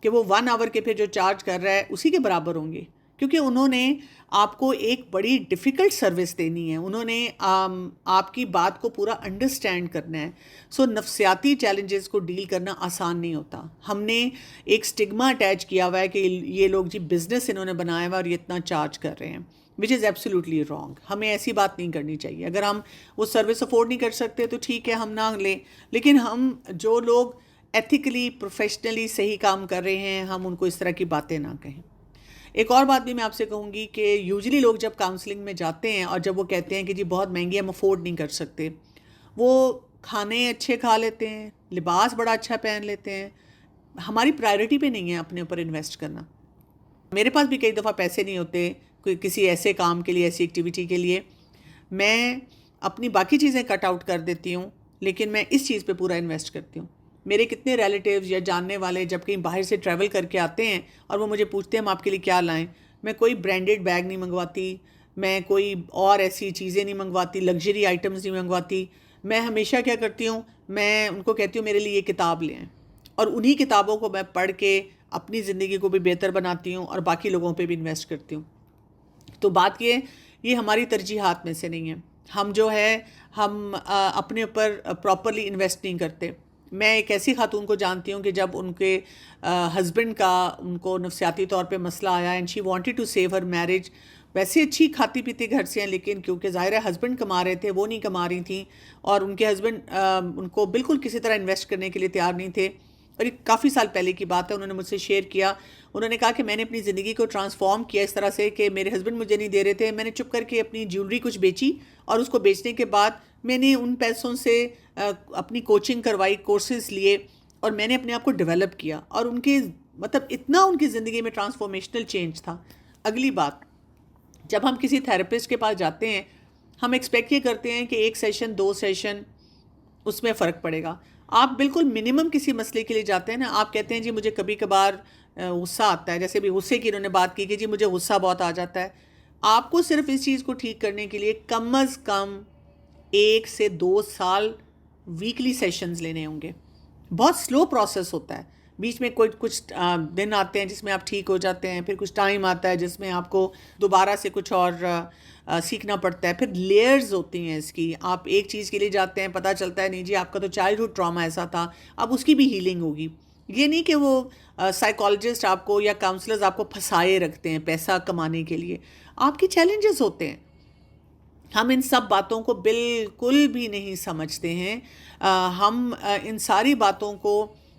کہ وہ 1 آور کے پھر جو چارج کر رہا ہے اسی کے برابر ہوں گے، کیونکہ انہوں نے آپ کو ایک بڑی ڈیفیکلٹ سروس دینی ہے. انہوں نے آپ کی بات کو پورا انڈرسٹینڈ کرنا ہے. سو نفسیاتی چیلنجز کو ڈیل کرنا آسان نہیں ہوتا. ہم نے ایک سٹگما اٹیچ کیا ہوا ہے کہ یہ لوگ جی بزنس انہوں نے بنایا ہوا اور یہ اتنا چارج کر رہے ہیں. وچ از ایبسلیوٹلی رانگ. ہمیں ایسی بات نہیں کرنی چاہیے. اگر ہم وہ سروس افورڈ نہیں کر سکتے تو ٹھیک ہے ہم نہ لیں, لیکن ہم جو لوگ ایتھیکلی پروفیشنلی صحیح کام کر رہے ہیں ہم ان کو اس طرح کی باتیں نہ کہیں. ایک اور بات بھی میں آپ سے کہوں گی کہ یوزلی لوگ جب کاؤنسلنگ میں جاتے ہیں اور جب وہ کہتے ہیں کہ جی بہت مہنگی ہم افورڈ نہیں کر سکتے, وہ کھانے اچھے کھا لیتے ہیں, لباس بڑا اچھا پہن لیتے ہیں. ہماری پرائرٹی پہ نہیں ہے اپنے اوپر انویسٹ کرنا. میرے پاس بھی کئی دفعہ پیسے نہیں ہوتے کسی ایسے کام کے لیے, ایسی ایکٹیویٹی کے لیے. میں اپنی باقی چیزیں کٹ آؤٹ کر دیتی ہوں لیکن میں اس چیز پہ پورا انویسٹ کرتی ہوں. میرے کتنے ریلیٹیوز یا جاننے والے جب کہیں باہر سے ٹریول کر کے آتے ہیں اور وہ مجھے پوچھتے ہیں ہم آپ کے لیے کیا لائیں, میں کوئی برانڈیڈ بیگ نہیں منگواتی, میں کوئی اور ایسی چیزیں نہیں منگواتی, لگژری آئٹمز نہیں منگواتی. میں ہمیشہ کیا کرتی ہوں, میں ان کو کہتی ہوں میرے لیے یہ کتاب لیں, اور انہی کتابوں کو میں پڑھ کے اپنی زندگی کو بھی بہتر بناتی ہوں اور باقی لوگوں پہ بھی انویسٹ کرتی ہوں. تو بات یہ ہماری ترجیحات میں سے نہیں ہے. ہم جو ہے ہم اپنے اوپر پراپرلی انویسٹ نہیں کرتے. میں ایک ایسی خاتون کو جانتی ہوں کہ جب ان کے ہسبینڈ کا ان کو نفسیاتی طور پہ مسئلہ آیا and she wanted to save her marriage. ویسے اچھی کھاتی پیتی گھر سے ہیں لیکن کیونکہ ظاہر ہے ہسبینڈ کما رہے تھے وہ نہیں کما رہی تھیں, اور ان کے ہسبینڈ ان کو بالکل کسی طرح انویسٹ کرنے کے لیے تیار نہیں تھے. اور یہ کافی سال پہلے کی بات ہے, انہوں نے مجھ سے شیئر کیا. انہوں نے کہا کہ میں نے اپنی زندگی کو ٹرانسفارم کیا اس طرح سے کہ میرے ہسبینڈ مجھے نہیں دے رہے تھے, میں نے چپ کر کے اپنی جیولری کچھ بیچی, اور اس کو بیچنے کے بعد میں نے ان پیسوں سے اپنی کوچنگ کروائی, کورسز لیے, اور میں نے اپنے آپ کو ڈیولپ کیا, اور ان کے مطلب اتنا ان کی زندگی میں ٹرانسفارمیشنل چینج تھا. اگلی بات, جب ہم کسی تھراپسٹ کے پاس جاتے ہیں ہم ایکسپیکٹ یہ کرتے ہیں کہ 1 سیشن 2 سیشن اس میں فرق پڑے گا. آپ بالکل منیمم کسی مسئلے کے لیے جاتے ہیں نا, آپ کہتے ہیں جی مجھے کبھی کبھار غصہ آتا ہے, جیسے بھی غصے کی انہوں نے بات کی کہ جی مجھے غصہ بہت آ جاتا ہے. آپ کو صرف اس چیز کو ٹھیک کرنے کے لیے کم از کم 1 سے 2 سال ویکلی سیشنز لینے ہوں گے. بہت سلو پروسیس ہوتا ہے. بیچ میں کچھ دن آتے ہیں جس میں آپ ٹھیک ہو جاتے ہیں, پھر کچھ ٹائم آتا ہے جس میں آپ کو دوبارہ سے کچھ اور سیکھنا پڑتا ہے. پھر لیئرز ہوتی ہیں اس کی. آپ ایک چیز کے لیے جاتے ہیں, پتہ چلتا ہے نہیں جی آپ کا تو چائلڈہڈ ٹراما ایسا تھا, اب اس کی بھی ہیلنگ ہوگی. یہ نہیں کہ وہ سائیکالوجسٹ آپ کو یا کاؤنسلرز آپ کو پھنسائے رکھتے ہیں پیسہ کمانے کے لیے. آپ کی چیلنجز ہوتے ہیں. ہم ان سب باتوں کو بالکل بھی نہیں سمجھتے ہیں. ہم ان ساری باتوں کو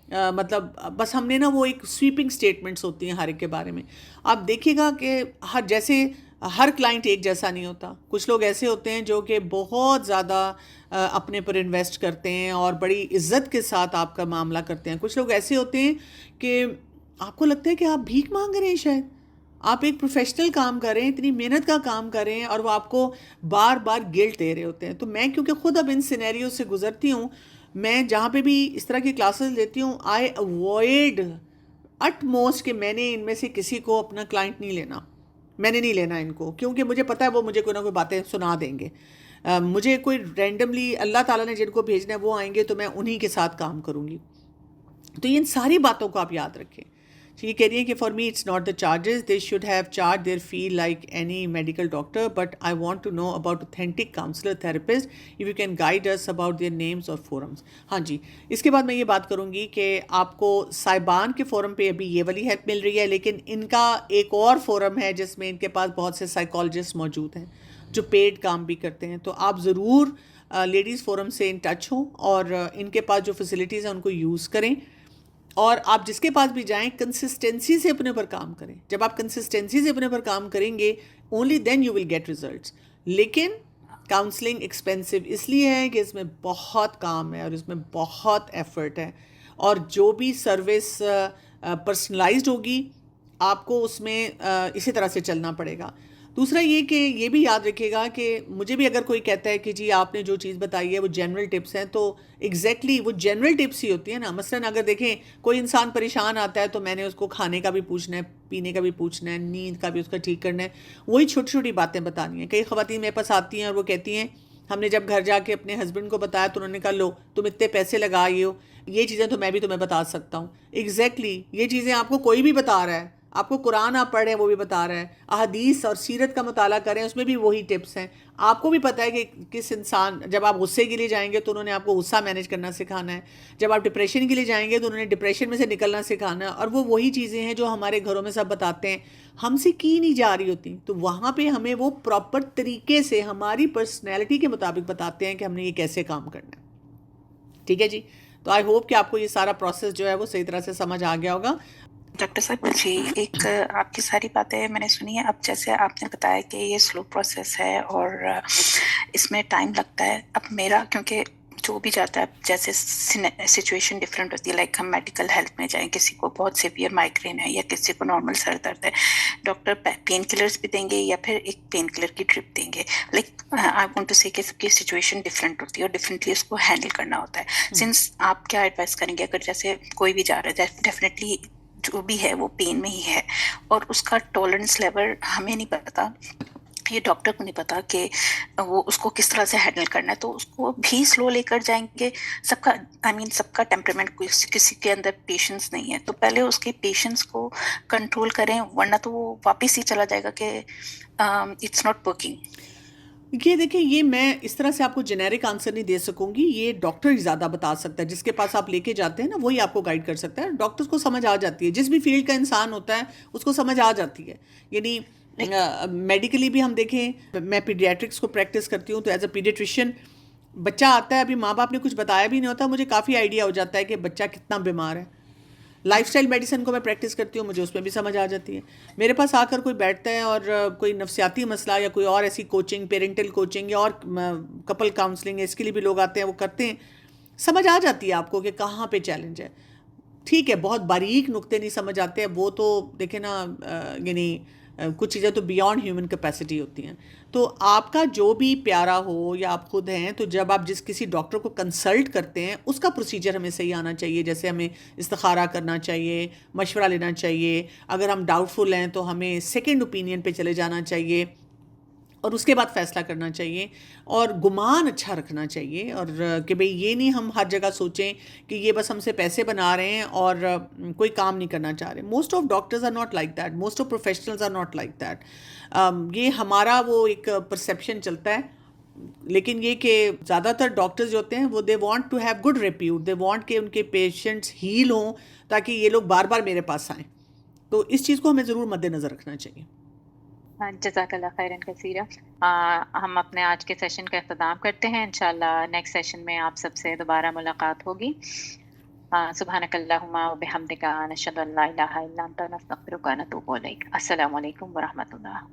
مطلب بس ہم نے نا وہ ایک سویپنگ سٹیٹمنٹس ہوتی ہیں ہر ایک کے بارے میں. آپ دیکھیے گا کہ جیسے ہر کلائنٹ ایک جیسا نہیں ہوتا. کچھ لوگ ایسے ہوتے ہیں جو کہ بہت زیادہ اپنے پر انویسٹ کرتے ہیں اور بڑی عزت کے ساتھ آپ کا معاملہ کرتے ہیں. کچھ لوگ ایسے ہوتے ہیں کہ آپ کو لگتا ہے کہ آپ بھیک مانگ رہے ہیں, شاید آپ ایک پروفیشنل کام کر رہے ہیں, اتنی محنت کا کام کر رہے ہیں, اور وہ آپ کو بار بار گلٹ دے رہے ہوتے ہیں. تو میں کیونکہ خود اب ان سینیریو سے گزرتی ہوں, میں جہاں پہ بھی اس طرح کی کلاسز لیتی ہوں آئی اوائڈ اٹ موسٹ کہ میں نے ان میں سے کسی کو اپنا کلائنٹ نہیں لینا. میں نے نہیں لینا ان کو, کیونکہ مجھے پتہ ہے وہ مجھے کوئی نہ کوئی باتیں سنا دیں گے. مجھے کوئی رینڈملی اللہ تعالیٰ نے جن کو بھیجنا ہے وہ آئیں گے تو میں انہی کے ساتھ کام کروں گی. تو ان ساری باتوں کو آپ یاد رکھیں. یہ کہہ رہی ہیں کہ for me it's not the charges, they should have charge there fee like any medical doctor, but I want to know about authentic counsellor therapist if you can guide us about their names or forums. ہاں جی, اس کے بعد میں یہ بات کروں گی کہ آپ کو صاحبان کے فورم پہ ابھی یہ والی ہیلپ مل رہی ہے, لیکن ان کا ایک اور فورم ہے جس میں ان کے پاس بہت سے سائیکالوجسٹ موجود ہیں جو پیڈ کام بھی کرتے ہیں. تو آپ ضرور لیڈیز فورم سے ان ٹچ ہوں اور ان کے پاس جو فیسلٹیز ہیں ان کو یوز کریں. اور آپ جس کے پاس بھی جائیں کنسسٹنسی سے اپنے پر کام کریں. جب آپ کنسسٹنسی سے اپنے پر کام کریں گے only then you will get results. لیکن کاؤنسلنگ ایکسپینسو اس لیے ہے کہ اس میں بہت کام ہے اور اس میں بہت ایفرٹ ہے, اور جو بھی سروس پرسنلائزڈ ہوگی آپ کو اس میں اسی طرح سے چلنا پڑے گا. دوسرا یہ کہ یہ بھی یاد رکھیے گا کہ مجھے بھی اگر کوئی کہتا ہے کہ جی آپ نے جو چیز بتائی ہے وہ جنرل ٹپس ہیں, تو ایگزیکٹلی وہ جنرل ٹپس ہی ہوتی ہیں نا. مثلاً اگر دیکھیں کوئی انسان پریشان آتا ہے تو میں نے اس کو کھانے کا بھی پوچھنا ہے, پینے کا بھی پوچھنا ہے, نیند کا بھی اس کا ٹھیک کرنا ہے, وہی چھوٹی چھوٹی باتیں بتانی ہیں. کئی خواتین میرے پاس آتی ہیں اور وہ کہتی ہیں ہم نے جب گھر جا کے اپنے ہسبینڈ کو بتایا تو انہوں نے کہا لو تم اتنے پیسے لگائے ہو, یہ چیزیں تو میں بھی تمہیں بتا سکتا ہوں. ایگزیکٹلی یہ چیزیں آپ کو کوئی بھی بتا رہا ہے, آپ کو قرآن آپ پڑھ رہے ہیں وہ بھی بتا رہا ہے, احادیث اور سیرت کا مطالعہ کریں اس میں بھی وہی ٹپس ہیں. آپ کو بھی پتہ ہے کہ کس انسان, جب آپ غصے کے لیے جائیں گے تو انہوں نے آپ کو غصہ مینیج کرنا سکھانا ہے, جب آپ ڈپریشن کے لیے جائیں گے تو انہوں نے ڈپریشن میں سے نکلنا سکھانا ہے, اور وہ وہی چیزیں ہیں جو ہمارے گھروں میں سب بتاتے ہیں, ہم سے کی نہیں جا رہی ہوتی. تو وہاں پہ ہمیں وہ پراپر طریقے سے ہماری پرسنالٹی کے مطابق بتاتے ہیں کہ ہم نے یہ کیسے کام کرنا ہے. ٹھیک ہے جی, تو آئی ہوپ کہ آپ کو یہ سارا پروسیس جو ہے وہ صحیح طرح سے سمجھ آ گیا ہوگا. ڈاکٹر صاحب جی ایک آپ کی ساری باتیں میں نے سنی ہے. اب جیسے آپ نے بتایا کہ یہ سلو پروسیس ہے اور اس میں ٹائم لگتا ہے. اب میرا کیونکہ جو بھی جاتا ہے جیسے سچویشن ڈفرینٹ ہوتی ہے, لائک ہم میڈیکل ہیلتھ میں جائیں, کسی کو بہت سیویئر مائگرین ہے یا کسی کو نارمل سر درد ہے, ڈاکٹر پین کلرز بھی دیں گے یا پھر ایک پین کلر کی ڈرپ دیں گے. لائک آئی وانٹ ٹو سے کہ سب کی سچویشن ڈفرینٹ ہوتی ہے اور ڈفرینٹلی اس کو ہینڈل کرنا ہوتا ہے. سنس آپ کیا ایڈوائز کریں گے اگر جیسے کوئی بھی جا رہا ہے, ڈیفینیٹلی جو بھی ہے وہ پین میں ہی ہے اور اس کا ٹالرنس لیول ہمیں نہیں پتا, یہ ڈاکٹر کو نہیں پتا کہ وہ اس کو کس طرح سے ہینڈل کرنا ہے, تو اس کو بھی سلو لے کر جائیں گے. سب کا سب کا ٹیمپرامنٹ, کسی کے اندر پیشنس نہیں ہے, تو پہلے اس کے پیشنس کو کنٹرول کریں ورنہ تو وہ واپس ہی چلا جائے گا کہ اٹس ناٹ ورکنگ. یہ دیکھیں, یہ میں اس طرح سے آپ کو جنیرک آنسر نہیں دے سکوں گی, یہ ڈاکٹر ہی زیادہ بتا سکتا ہے. جس کے پاس آپ لے کے جاتے ہیں نا وہی آپ کو گائیڈ کر سکتا ہے. ڈاکٹرز کو سمجھ آ جاتی ہے, جس بھی فیلڈ کا انسان ہوتا ہے اس کو سمجھ آ جاتی ہے. یعنی میڈیکلی بھی ہم دیکھیں, میں پیڈیاٹرکس کو پریکٹس کرتی ہوں, تو ایز اے پیڈیٹریشین بچہ آتا ہے, ابھی ماں باپ نے کچھ بتایا بھی نہیں ہوتا, مجھے کافی آئیڈیا ہو جاتا ہے کہ بچہ کتنا بیمار ہے. لائف اسٹائل میڈیسن کو میں پریکٹس کرتی ہوں, مجھے اس میں بھی سمجھ آ جاتی ہے. میرے پاس آ کر کوئی بیٹھتا ہے اور کوئی نفسیاتی مسئلہ یا کوئی اور ایسی کوچنگ, پیرنٹل کوچنگ یا اور کپل کاؤنسلنگ, اس کے لیے بھی لوگ آتے ہیں, وہ کرتے ہیں, سمجھ آ جاتی ہے آپ کو کہ کہاں پہ چیلنج ہے. ٹھیک ہے, بہت باریک نقطے نہیں سمجھ آتے ہیں, وہ تو دیکھیں نا, یعنی کچھ چیزیں تو بیانڈ ہیومن کیپیسٹی ہوتی ہیں. تو آپ کا جو بھی پیارا ہو یا آپ خود ہیں, تو جب آپ کسی ڈاکٹر کو کنسلٹ کرتے ہیں اس کا پروسیجر ہمیں صحیح آنا چاہیے. جیسے ہمیں استخارہ کرنا چاہیے, مشورہ لینا چاہیے, اگر ہم ڈاؤٹ فل ہیں تو ہمیں سیکنڈ اوپینین پہ چلے جانا چاہیے اور اس کے بعد فیصلہ کرنا چاہیے, اور گمان اچھا رکھنا چاہیے, اور کہ بھئی یہ نہیں ہم ہر جگہ سوچیں کہ یہ بس ہم سے پیسے بنا رہے ہیں اور کوئی کام نہیں کرنا چاہ رہے. Most of doctors are not like that, most of professionals are not like that. یہ ہمارا وہ ایک پرسیپشن چلتا ہے, لیکن یہ کہ زیادہ تر ڈاکٹرز جو ہوتے ہیں وہ they want to have good repute, they want کہ ان کے پیشنٹس ہیل ہوں تاکہ یہ لوگ بار بار میرے پاس آئیں. تو اس چیز کو ہمیں ضرور مد نظر رکھنا چاہیے. جزاک اللہ خیرن کثیرہ. ہم اپنے آج کے سیشن کا اختتام کرتے ہیں. انشاءاللہ نیکسٹ سیشن میں آپ سب سے دوبارہ ملاقات ہوگی. سبحانک اللہم و بحمدک نشہد ان لا الہ الا انت نستغفرک و نتوب الیک. السلام علیکم ورحمۃ اللہ.